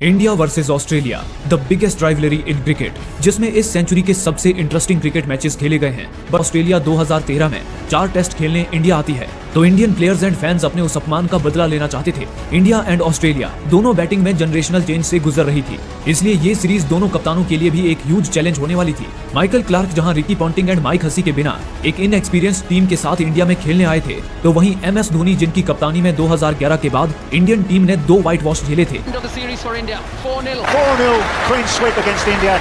India versus Australia, the biggest rivalry in cricket, जिसमें इस century के सबसे इंटरेस्टिंग क्रिकेट मैचेस खेले गए हैं। ऑस्ट्रेलिया 2013 में 4 टेस्ट खेलने इंडिया आती है तो इंडियन प्लेयर्स एंड फैंस अपने उस अपमान का बदला लेना चाहते थे। इंडिया एंड ऑस्ट्रेलिया दोनों बैटिंग में जनरेशनल चेंज से गुजर रही थी, इसलिए ये सीरीज दोनों कप्तानों के लिए भी एक ह्यूज चैलेंज होने वाली थी। माइकल क्लार्क जहां Ricky Ponting and Mike Hussey के बिना एक इनएक्सपीरियंस टीम के साथ इंडिया में खेलने आए थे, तो वहीं MS धोनी जिनकी कप्तानी में 2011 के बाद इंडियन टीम ने 2 व्हाइट वॉश झेले थे। 4-0 clean sweep against India.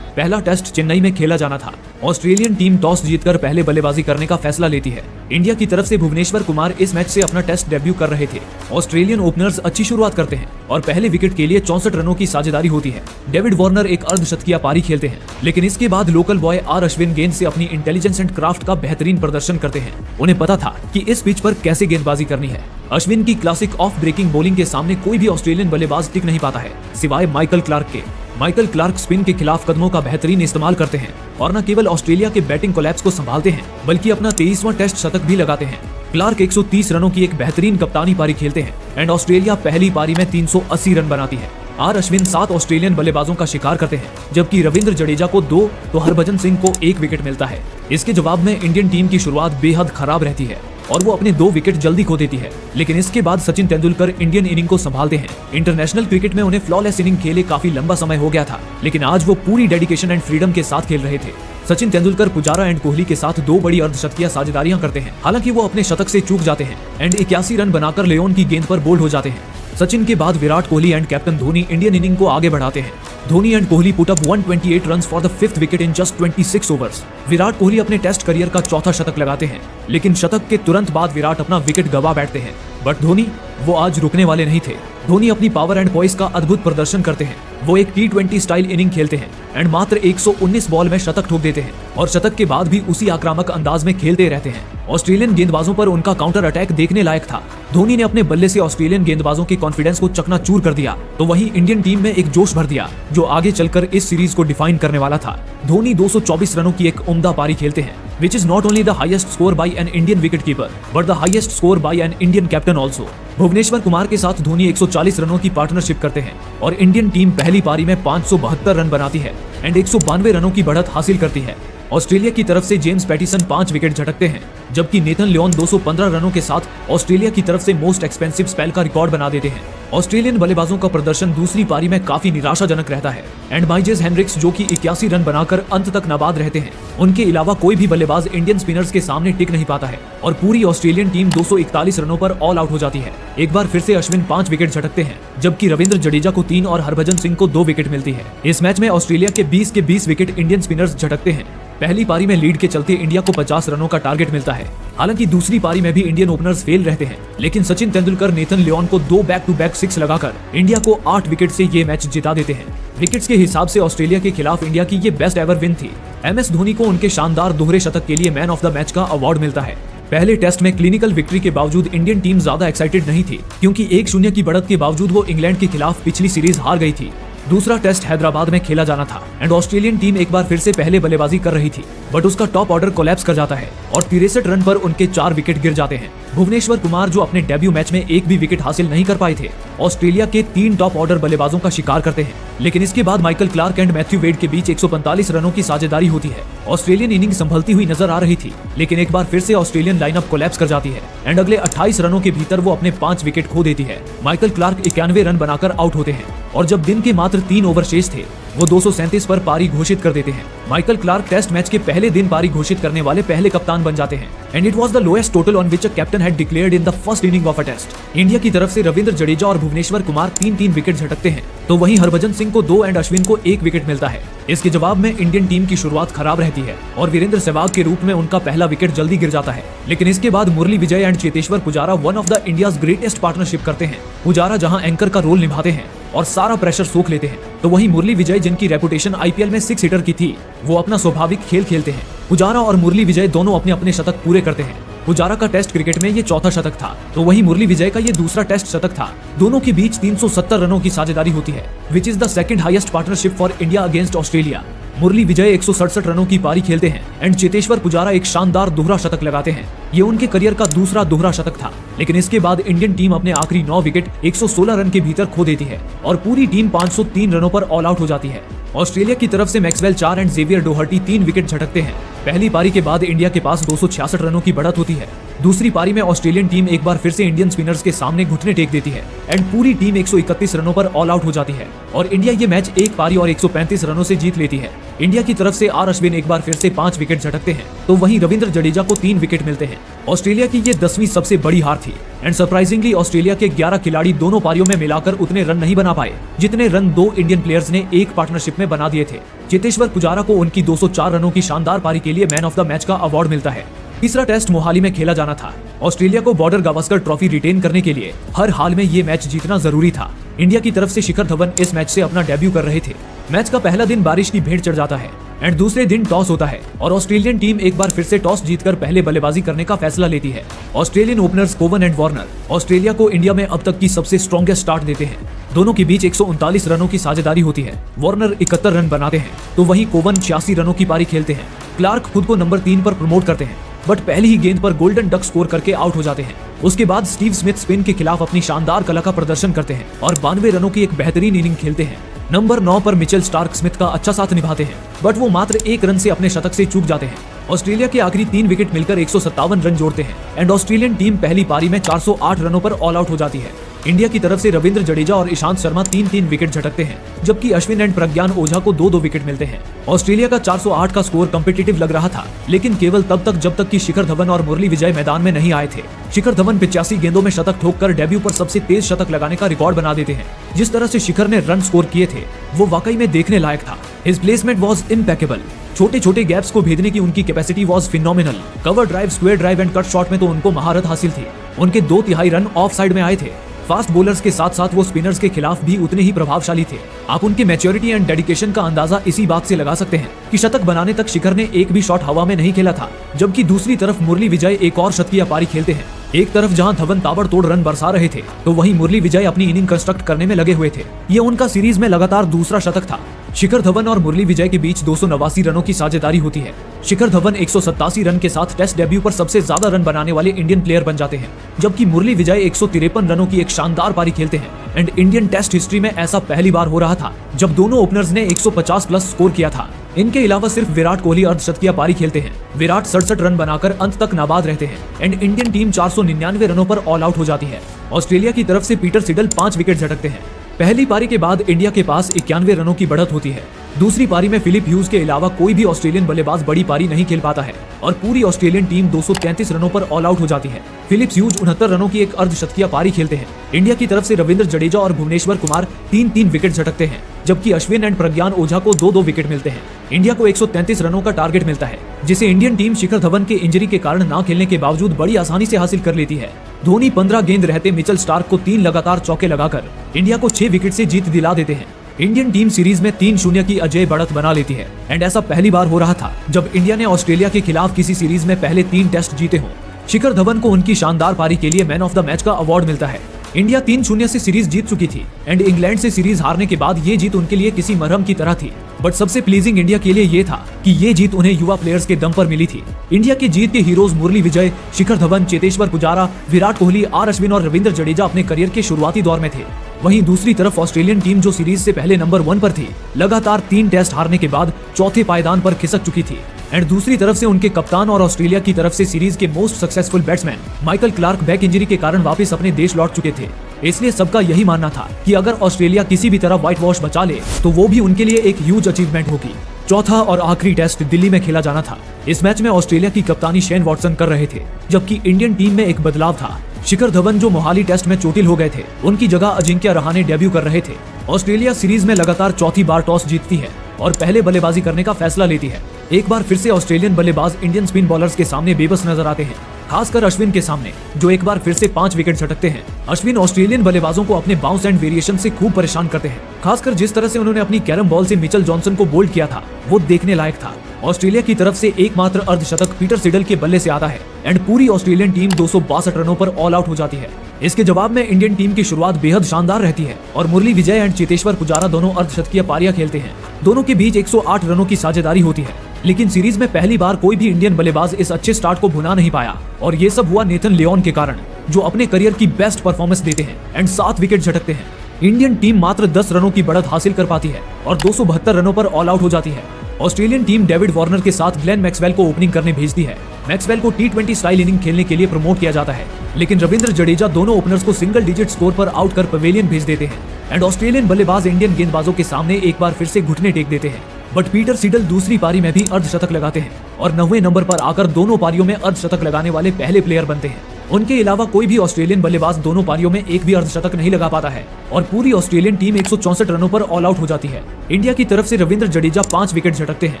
पहला टेस्ट चेन्नई में खेला जाना था। ऑस्ट्रेलियन टीम टॉस जीतकर पहले बल्लेबाजी करने का फैसला लेती है। इंडिया की तरफ से भुवनेश्वर कुमार इस मैच से अपना टेस्ट डेब्यू कर रहे थे। ऑस्ट्रेलियन ओपनर्स अच्छी शुरुआत करते हैं और पहले विकेट के लिए 64 रनों की साझेदारी होती है। डेविड वार्नर एक अर्धशतकीय पारी खेलते हैं, लेकिन इसके बाद लोकल बॉय आर अश्विन गेंद से अपनी इंटेलिजेंस एंड क्राफ्ट का बेहतरीन प्रदर्शन करते हैं। उन्हें पता था कि इस पिच पर कैसे गेंदबाजी करनी है। अश्विन की क्लासिक ऑफ ब्रेकिंग बॉलिंग के सामने कोई भी ऑस्ट्रेलियन बल्लेबाज टिक नहीं पाता है, सिवाय माइकल क्लार्क के। माइकल क्लार्क स्पिन के खिलाफ कदमों का बेहतरीन इस्तेमाल करते हैं और न केवल ऑस्ट्रेलिया के बैटिंग कोलैप्स को संभालते हैं, बल्कि अपना 23वां टेस्ट शतक भी लगाते हैं। क्लार्क 130 रनों की एक बेहतरीन कप्तानी पारी खेलते हैं एंड ऑस्ट्रेलिया पहली पारी में 380 रन बनाती है। आर अश्विन 7 ऑस्ट्रेलियन बल्लेबाजों का शिकार करते हैं, जबकि रविंद्र जडेजा को 2 तो हरभजन सिंह को 1 विकेट मिलता है। इसके जवाब में इंडियन टीम की शुरुआत बेहद खराब रहती है और वो अपने 2 विकेट जल्दी खो देती है, लेकिन इसके बाद सचिन तेंदुलकर इंडियन इनिंग को संभालते हैं। इंटरनेशनल क्रिकेट में उन्हें फ्लॉलेस इनिंग खेले काफी लंबा समय हो गया था, लेकिन आज वो पूरी डेडिकेशन एंड फ्रीडम के साथ खेल रहे थे। सचिन तेंदुलकर पुजारा एंड कोहली के साथ 2 बड़ी अर्धशतकीय साझेदारियां करते हैं। हालांकि वो अपने शतक से चूक जाते हैं एंड 81 रन बनाकर लियोन की गेंद पर बोल्ड हो जाते हैं। सचिन के बाद Virat Kohli and captain Dhoni Indian inning को आगे बढ़ाते हैं। Dhoni and Kohli put up 128 runs for the 5th wicket in just 26 overs. Virat Kohli अपने टेस्ट करियर का 4था शतक लगाते हैं, लेकिन शतक के तुरंत बाद विराट अपना विकेट गवा बैठते हैं। बट धोनी वो आज रुकने वाले नहीं थे। धोनी अपनी पावर एंड पॉइस का अद्भुत प्रदर्शन करते हैं। वो एक T20 स्टाइल इनिंग खेलते हैं एंड मात्र 119 बॉल में शतक ठोक देते हैं और शतक के बाद भी उसी आक्रामक अंदाज में खेलते रहते हैं। ऑस्ट्रेलियन गेंदबाजों पर उनका काउंटर अटैक देखने लायक था। धोनी ने अपने बल्ले से ऑस्ट्रेलियन गेंदबाजों के कॉन्फिडेंस को चकनाचूर कर दिया, तो वहीं इंडियन टीम में एक जोश भर दिया जो आगे चलकर इस सीरीज को डिफाइन करने वाला था। धोनी 224 रनों की एक उम्दा पारी खेलते हैं, which is not only the highest score by an Indian wicketkeeper, but the highest score by an Indian captain also. Bhuvneshwar Kumar के साथ धोनी 140 रनों की पार्टनरशिप करते हैं और इंडियन टीम पहली पारी में 572 रन बनाती है एंड 192 रनों की बढ़त हासिल करती है। ऑस्ट्रेलिया की तरफ से जेम्स पैटिसन 5 विकेट झटकते हैं, जबकि नेथन लियोन 215 रनों के साथ ऑस्ट्रेलिया की तरफ से मोस्ट एक्सपेंसिव स्पेल का रिकॉर्ड बना देते हैं। ऑस्ट्रेलियन बल्लेबाजों का प्रदर्शन दूसरी पारी में काफी निराशाजनक रहता है एंड माइजेस हेनरिक्स जो कि 81 रन बनाकर अंत तक नाबाद रहते हैं। उनके अलावा कोई भी बल्लेबाज इंडियन स्पिनर्स के सामने टिक नहीं पाता है और पूरी ऑस्ट्रेलियन टीम 241 रनों पर ऑल आउट हो जाती है। एक बार फिर से अश्विन 5 विकेट झटकते हैं, जबकि रविंद्र जडेजा को 3 और हरभजन सिंह को 2 विकेट मिलती है। इस मैच में ऑस्ट्रेलिया के 20 विकेट इंडियन स्पिनर्स झटकते हैं। पहली पारी में लीड के चलते इंडिया को 50 रनों का टारगेट मिलता है। हालांकि दूसरी पारी में भी इंडियन ओपनर्स फेल रहते हैं, लेकिन सचिन तेंदुलकर नेथन लियोन को 2 बैक-टू-बैक 6 लगाकर इंडिया को 8 विकेट से ये मैच जिता देते हैं। विकेट्स के हिसाब से ऑस्ट्रेलिया के खिलाफ इंडिया की ये बेस्ट एवर विन थी। MS धोनी को उनके शानदार दोहरे शतक के लिए मैन ऑफ द मैच का अवार्ड मिलता है। पहले टेस्ट में क्लिनिकल विक्ट्री के बावजूद इंडियन टीम ज्यादा एक्साइटेड नहीं थी, क्योंकि 1-0 की बढ़त के बावजूद वो इंग्लैंड के खिलाफ पिछली सीरीज हार गई थी। दूसरा टेस्ट हैदराबाद में खेला जाना था एंड ऑस्ट्रेलियन टीम एक बार फिर से पहले बल्लेबाजी कर रही थी, बट उसका टॉप ऑर्डर कोलैप्स कर जाता है और 63 रन पर उनके 4 विकेट गिर जाते हैं। भुवनेश्वर कुमार जो अपने डेब्यू मैच में एक भी विकेट हासिल नहीं कर पाए थे, ऑस्ट्रेलिया के 3 टॉप ऑर्डर बल्लेबाजों का शिकार करते हैं, लेकिन इसके बाद Michael Clarke and Matthew Wade के बीच 145 रनों की साझेदारी होती है। ऑस्ट्रेलियन इनिंग संभलती हुई नजर आ रही थी, लेकिन एक बार फिर से ऑस्ट्रेलियन लाइनअप कोलैप्स कर जाती है एंड अगले 28 रनों के भीतर वो अपने 5 विकेट खो देती है। माइकल क्लार्क 91 रन बनाकर आउट होते हैं और जब दिन के मात्र 3 ओवर शेष थे, वो 237 पर पारी घोषित कर देते हैं। माइकल क्लार्क टेस्ट मैच के पहले दिन पारी घोषित करने वाले पहले कप्तान बन जाते हैं and it was the lowest total on which a captain had declared in the first inning of a test. India की तरफ से रविंद्र जडेजा और भुवनेश्वर कुमार 3-3 विकेट झटकते हैं, तो वहीं हरभजन सिंह को 2 एंड अश्विन को 1 विकेट मिलता है। इसके जवाब में इंडियन टीम की शुरुआत खराब रहती है और वीरेंद्र सहवाग के रूप में उनका पहला विकेट जल्दी गिर जाता है, लेकिन इसके बाद Murali Vijay and Cheteshwar Pujara one of the India's greatest partnership करते हैं। पुजारा जहां एंकर का रोल निभाते हैं और सारा प्रेशर सोख लेते हैं, तो वहीं मुरली विजय जिनकी रेपुटेशन IPL में 6 हिटर की थी, वो अपना स्वाभाविक खेल खेलते हैं। पुजारा और मुरली विजय दोनों अपने अपने शतक पूरे करते हैं पुजारा का टेस्ट क्रिकेट में ये चौथा शतक था, तो वहीं मुरली विजय का ये दूसरा टेस्ट शतक था। दोनों के बीच 370 रनों की साझेदारी होती है, which is the second highest partnership for India against Australia. Murali Vijay 167 रनों की पारी खेलते हैं एंड चेतेश्वर पुजारा एक शानदार दोहरा शतक लगाते हैं। ये उनके करियर का दूसरा दोहरा शतक था, लेकिन इसके बाद इंडियन टीम अपने आखिरी 9 विकेट 116 रन के भीतर खो देती है और पूरी टीम 503 रनों पर ऑल आउट हो जाती है। ऑस्ट्रेलिया की तरफ से Maxwell 4 and Xavier Doherty 3 wicket झटकते हैं। पहली पारी के बाद इंडिया के पास 266 रनों की बढ़त होती है। दूसरी पारी में ऑस्ट्रेलियन टीम एक बार फिर से इंडियन स्पिनर्स के सामने घुटने टेक देती है एंड पूरी टीम 131 रनों पर ऑल आउट हो जाती है और इंडिया ये मैच एक पारी और 135 रनों से जीत लेती है। इंडिया की तरफ से आर अश्विन एक बार फिर से 5 विकेट झटकते हैं, तो वहीं रविंद्र जडेजा को 3 विकेट मिलते हैं। ऑस्ट्रेलिया की ये 10वीं सबसे बड़ी हार थी एंड सरप्राइजिंगली ऑस्ट्रेलिया के 11 खिलाड़ी दोनों पारियों में मिलाकर उतने रन नहीं बना पाए जितने रन 2 इंडियन प्लेयर्स ने एक पार्टनरशिप में बना दिए थे। चेतेश्वर पुजारा को उनकी 204 रनों की शानदार पारी के लिए मैन ऑफ द मैच का अवार्ड मिलता है। तीसरा टेस्ट मोहाली में खेला जाना था। ऑस्ट्रेलिया को बॉर्डर गावस्कर ट्रॉफी रिटेन करने के लिए हर हाल में ये मैच जीतना जरूरी था। इंडिया की तरफ से शिखर धवन इस मैच से अपना डेब्यू कर रहे थे। मैच का पहला दिन बारिश की भेंट चढ़ जाता है एंड दूसरे दिन टॉस होता है और ऑस्ट्रेलियन टीम एक बार फिर से टॉस जीतकर पहले बल्लेबाजी करने का फैसला लेती है। ऑस्ट्रेलियन ओपनर्स कोवन एंड वार्नर ऑस्ट्रेलिया को इंडिया में अब तक की सबसे स्ट्रॉन्गेस्ट स्टार्ट देते हैं। दोनों के बीच 139 रनों की साझेदारी होती है। वार्नर 71 रन बनाते हैं, तो वहीं कोवन 86 रनों की पारी खेलते हैं। क्लार्क खुद को नंबर 3 पर प्रमोट करते हैं, बट पहली ही गेंद पर गोल्डन डक स्कोर करके आउट हो जाते हैं। उसके बाद स्टीव स्मिथ स्पिन के खिलाफ अपनी शानदार कला का प्रदर्शन करते हैं और 92 रनों की एक बेहतरीन इनिंग खेलते हैं। नंबर 9 पर मिचेल स्टार्क स्मिथ का अच्छा साथ निभाते हैं, बट वो मात्र 1 रन से अपने शतक से चूक जाते हैं। ऑस्ट्रेलिया के आखिरी 3 विकेट मिलकर 157 रन जोड़ते हैं एंड ऑस्ट्रेलियन टीम पहली पारी में 408 रनों पर ऑल आउट हो जाती है। इंडिया की तरफ से रविंद्र जडेजा और ईशांत शर्मा 3-3 विकेट झटकते हैं, जबकि अश्विन एंड प्रज्ञान ओझा को 2-2 विकेट मिलते हैं। ऑस्ट्रेलिया का 408 का स्कोर कॉम्पिटिटिव लग रहा था, लेकिन केवल तब तक जब तक कि शिखर धवन और मुरली विजय मैदान में नहीं आए थे। शिखर धवन 85 गेंदों में शतक ठोककर डेब्यू पर सबसे तेज शतक लगाने का रिकॉर्ड बना देते हैं। जिस तरह से शिखर ने रन स्कोर किए थे वो वाकई में देखने लायक था। His placement was impeccable. छोटे छोटे गैप्स को भेदने की उनकी capacity was phenomenal. Cover drive, square drive and cut shot में तो उनको महारत हासिल थी। उनके 2/3 रन ऑफ साइड में आए थे। फास्ट बॉलर्स के साथ साथ वो स्पिनर्स के खिलाफ भी उतने ही प्रभावशाली थे। आप उनके मैच्योरिटी एंड डेडिकेशन का अंदाजा इसी बात से लगा सकते हैं कि शतक बनाने तक शिखर ने एक भी शॉट हवा में नहीं खेला था, जबकि दूसरी तरफ मुरली विजय एक और शतकीय पारी खेलते हैं। एक तरफ जहां धवन ताबड़तोड़ रन बरसा रहे थे, तो वहीं मुरली विजय अपनी इनिंग कंस्ट्रक्ट करने में लगे हुए थे। ये उनका सीरीज में लगातार दूसरा शतक था। शिखर धवन और मुरली विजय के बीच 289 रनों की साझेदारी होती है। शिखर धवन 187 रन के साथ टेस्ट डेब्यू पर सबसे ज्यादा रन बनाने वाले इंडियन प्लेयर बन जाते हैं, जबकि मुरली विजय 153 रनों की एक शानदार पारी खेलते हैं। एंड इंडियन टेस्ट हिस्ट्री में ऐसा पहली बार हो रहा था जब दोनों ओपनर्स ने 150 प्लस स्कोर किया था। इनके अलावा सिर्फ विराट कोहली अर्धशतकीय पारी खेलते हैं। विराट 67 रन बनाकर अंत तक नाबाद रहते हैं एंड इंडियन टीम 499 रनों पर ऑल आउट हो जाती है। ऑस्ट्रेलिया की तरफ से पीटर सिडल 5 विकेट झटकते हैं। पहली पारी के बाद इंडिया के पास 91 रनों की बढ़त होती है। दूसरी पारी में फिलिप ह्यूज के अलावा कोई भी ऑस्ट्रेलियन बल्लेबाज बड़ी पारी नहीं खेल पाता है और पूरी ऑस्ट्रेलियन टीम 233 रनों पर ऑल आउट हो जाती है। फिलिप ह्यूज 69 रनों की एक अर्धशतकीय पारी खेलते हैं। इंडिया की तरफ से रविंद्र जडेजा और भुवनेश्वर कुमार 3-3 विकेट झटकते हैं, जबकि अश्विन एंड प्रज्ञान ओझा को 2-2 विकेट मिलते हैं। इंडिया को 133 रनों का टारगेट मिलता है, जिसे इंडियन टीम शिखर धवन के इंजरी के कारण ना खेलने के बावजूद बड़ी आसानी से हासिल कर लेती है। धोनी 15 गेंद रहते मिचेल स्टार्क को 3 लगातार चौके लगाकर इंडिया को 6 विकेट से जीत दिला देते हैं। इंडियन टीम सीरीज में 3-0 की अजय बढ़त बना लेती है एंड ऐसा पहली बार हो रहा था जब इंडिया ने ऑस्ट्रेलिया के खिलाफ किसी सीरीज में पहले 3 टेस्ट जीते हों। शिखर धवन को उनकी शानदार पारी के लिए मैन ऑफ द मैच का अवार्ड मिलता है। इंडिया 3-0 से सीरीज जीत चुकी थी एंड इंग्लैंड से सीरीज हारने के बाद ये जीत उनके लिए किसी मरहम की तरह थी। बट सबसे प्लीजिंग इंडिया के लिए ये था कि ये जीत उन्हें युवा प्लेयर्स के दम पर मिली थी। इंडिया की जीत के हीरोज मुरली विजय, शिखर धवन, चेतेश्वर पुजारा, विराट कोहली, आर अश्विन और रविंद्र जडेजा अपने करियर के शुरुआती दौर में थे। वहीं दूसरी तरफ ऑस्ट्रेलियन टीम जो सीरीज से पहले नंबर 1 पर थी, लगातार 3 टेस्ट हारने के बाद चौथे पायदान पर खिसक चुकी थी। एंड दूसरी तरफ से उनके कप्तान और ऑस्ट्रेलिया की तरफ से सीरीज के most successful batsman Michael Clarke back injury के कारण वापस अपने देश लौट चुके थे। इसलिए सबका यही मानना था कि अगर ऑस्ट्रेलिया किसी भी तरह व्हाइट वॉश बचा ले तो वो भी उनके लिए एक ह्यूज अचीवमेंट होगी। चौथा और आखिरी टेस्ट दिल्ली में खेला जाना था। इस मैच में ऑस्ट्रेलिया की कप्तानी शेन वॉटसन कर रहे थे, जबकि इंडियन टीम में एक बदलाव था। शिखर धवन जो मोहाली टेस्ट में चोटिल हो गए थे, उनकी जगह अजिंक्य रहाणे डेब्यू कर रहे थे। ऑस्ट्रेलिया सीरीज में लगातार चौथी बार टॉस जीतती है और पहले बल्लेबाजी करने का फैसला लेती है। एक बार फिर से ऑस्ट्रेलियन बल्लेबाज इंडियन स्पिन बॉलर्स के सामने बेबस नजर आते हैं, खासकर अश्विन के सामने, जो एक बार फिर से 5 विकेट झटकते हैं। अश्विन ऑस्ट्रेलियन बल्लेबाजों को अपने बाउंस एंड वेरिएशन से खूब परेशान करते हैं। खासकर जिस तरह से उन्होंने अपनी कैरम बॉल से मिचेल जॉनसन को बोल्ड किया था, वो देखने लायक था। ऑस्ट्रेलिया की तरफ से एकमात्र अर्धशतक पीटर सिडल के बल्ले से आता है एंड पूरी ऑस्ट्रेलियन टीम 262 रनों पर ऑल आउट हो जाती है। इसके जवाब में इंडियन टीम की शुरुआत बेहद शानदार रहती है और मुरली विजय एंड चेतेश्वर पुजारा दोनों अर्धशतकीय पारियां खेलते हैं। दोनों के बीच 108 रनों की साझेदारी होती है, लेकिन सीरीज में पहली बार कोई भी इंडियन बल्लेबाज इस अच्छे स्टार्ट को भुना नहीं पाया और ये सब हुआ नेथन लियोन के कारण, जो अपने करियर की बेस्ट परफॉर्मेंस देते हैं एंड 7 विकेट झटकते हैं। इंडियन टीम मात्र 10 रनों की बढ़त हासिल कर पाती है और 272 रनों पर ऑल आउट हो जाती है। ऑस्ट्रेलियन टीम डेविड वार्नर के साथ ग्लेन मैक्सवेल को ओपनिंग करने भेजती है। मैक्सवेल को T20 स्टाइल इनिंग खेलने के लिए प्रमोट किया जाता है, लेकिन रविंद्र जडेजा दोनों ओपनर्स को सिंगल डिजिट स्कोर पर आउट कर पवेलियन भेज देते हैं एंड ऑस्ट्रेलियन बल्लेबाज इंडियन गेंदबाजों के सामने एक बार फिर से घुटने टेक देते हैं। बट पीटर सिडल दूसरी पारी में भी अर्धशतक लगाते हैं और 9वें नंबर पर आकर दोनों पारियों में अर्धशतक लगाने वाले पहले प्लेयर बनते हैं। उनके अलावा कोई भी ऑस्ट्रेलियन बल्लेबाज दोनों पारियों में एक भी अर्धशतक नहीं लगा पाता है और पूरी ऑस्ट्रेलियन टीम 164 रनों पर ऑल आउट हो जाती है। इंडिया की तरफ से रविंद्र जडेजा 5 विकेट झटकते हैं।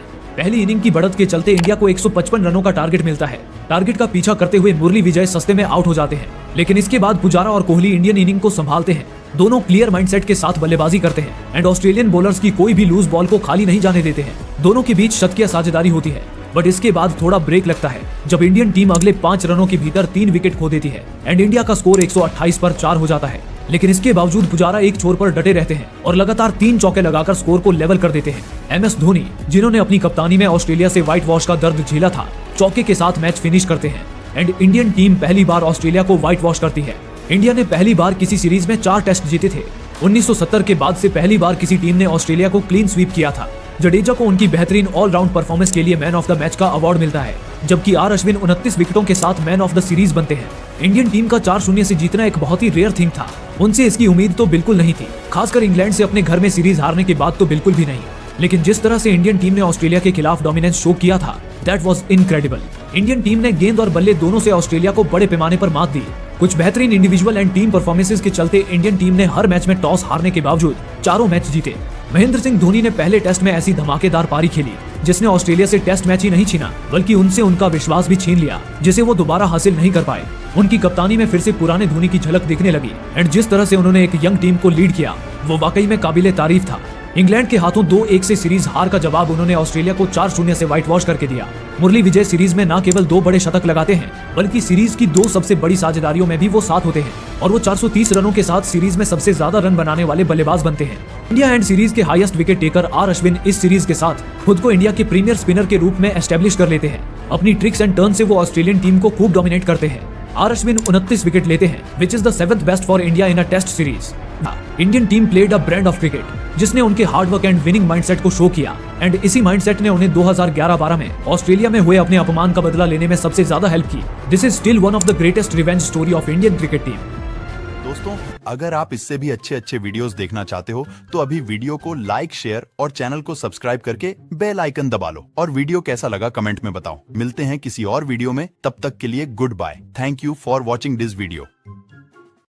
पहली इनिंग की बढ़त के चलते इंडिया को 155 रनों का टारगेट मिलता है। टारगेट का पीछा करते हुए मुरली विजय सस्ते में आउट हो जाते हैं, लेकिन इसके बाद पुजारा और कोहली इंडियन इनिंग को संभालते हैं। दोनों क्लियर माइंडसेट के साथ बल्लेबाजी करते हैं एंड ऑस्ट्रेलियन बॉलर्स की कोई भी लूज बॉल को खाली नहीं जाने देते हैं। दोनों के बीच शतकीय साझेदारी होती है, बट इसके बाद थोड़ा ब्रेक लगता है जब इंडियन टीम अगले 5 रनों के भीतर 3 विकेट खो देती है एंड इंडिया का स्कोर 128 पर 4 हो जाता है। लेकिन इसके बावजूद पुजारा एक छोर पर डटे रहते हैं और लगातार 3 चौके लगाकर स्कोर को लेवल कर देते हैं। MS धोनी, जिन्होंने अपनी कप्तानी में ऑस्ट्रेलिया से व्हाइट वॉश का दर्द झेला था, चौके के साथ मैच फिनिश करते हैं एंड इंडियन टीम पहली बार ऑस्ट्रेलिया को व्हाइट वॉश करती है। इंडिया ने पहली बार किसी सीरीज में 4 टेस्ट जीते थे। 1970 के बाद से पहली बार किसी टीम ने ऑस्ट्रेलिया को क्लीन स्वीप किया था। जडेजा को उनकी बेहतरीन ऑलराउंड परफॉर्मेंस के लिए मैन ऑफ द मैच का अवार्ड मिलता है, जबकि आर अश्विन 29 विकेटों के साथ मैन ऑफ द सीरीज बनते हैं। इंडियन टीम का 4-0 से जीतना एक बहुत ही रेयर थिंग था। उनसे इसकी उम्मीद तो बिल्कुल नहीं थी, खासकर इंग्लैंड से अपने घर में सीरीज हारने के बाद तो बिल्कुल भी नहीं। लेकिन जिस तरह से इंडियन टीम ने ऑस्ट्रेलिया के खिलाफ डोमिनेंस शो किया था, that was incredible. Indian team ने गेंद और बल्ले दोनों से ऑस्ट्रेलिया को बड़े पैमाने पर मात दी। कुछ बेहतरीन इंडिविजुअल एंड टीम परफॉर्मेंसेस के चलते इंडियन टीम ने हर मैच में टॉस हारने के बावजूद चारों मैच जीते। महेंद्र सिंह धोनी ने पहले टेस्ट में ऐसी धमाकेदार पारी खेली जिसने ऑस्ट्रेलिया से टेस्ट मैच ही नहीं छीना, बल्कि उनसे उनका विश्वास भी छीन लिया, जिसे वो दोबारा हासिल नहीं कर पाए। उनकी कप्तानी में फिर से पुराने धोनी की झलक दिखने लगी एंड जिस तरह से उन्होंने एक यंग टीम को लीड किया, वो वाकई में काबिले तारीफ था। इंग्लैंड के हाथों 2-1 से सीरीज हार का जवाब उन्होंने ऑस्ट्रेलिया को 4-0 से व्हाइट वॉश करके दिया। मुरली विजय सीरीज में न केवल 2 बड़े शतक लगाते हैं, बल्कि सीरीज की 2 सबसे बड़ी साझेदारियों में भी वो साथ होते हैं और वो 430 रनों के साथ सीरीज में सबसे ज्यादा रन बनाने वाले बल्लेबाज बनते हैं। इंडिया एंड सीरीज के highest wicket taker R Ashwin इस सीरीज के साथ खुद को इंडिया के प्रीमियर स्पिनर के रूप में एस्टेब्लिश कर लेते हैं। अपनी ट्रिक्स एंड टर्न से वो ऑस्ट्रेलियन टीम को खूब डोमिनेट करते हैं। आर अश्विन 29 विकेट लेते हैं, which is the 7th best for India in a test series. Indian team played a brand of cricket, जिसने उनके हार्डवर्क एंड विनिंग माइंडसेट को शो किया एंड इसी माइंडसेट ने उन्हें 2011-12 में ऑस्ट्रेलिया में हुए अपने अपमान का बदला लेने में सबसे ज्यादा हेल्प की। This is still one of the greatest revenge story of Indian cricket team. दोस्तों, अगर आप इससे भी अच्छे वीडियोस देखना चाहते हो तो अभी वीडियो को लाइक, शेयर और चैनल को सब्सक्राइब करके बेल आइकन दबा लो और वीडियो कैसा लगा कमेंट में बताओ। मिलते हैं किसी और वीडियो में, तब तक के लिए goodbye. Thank you for watching this video.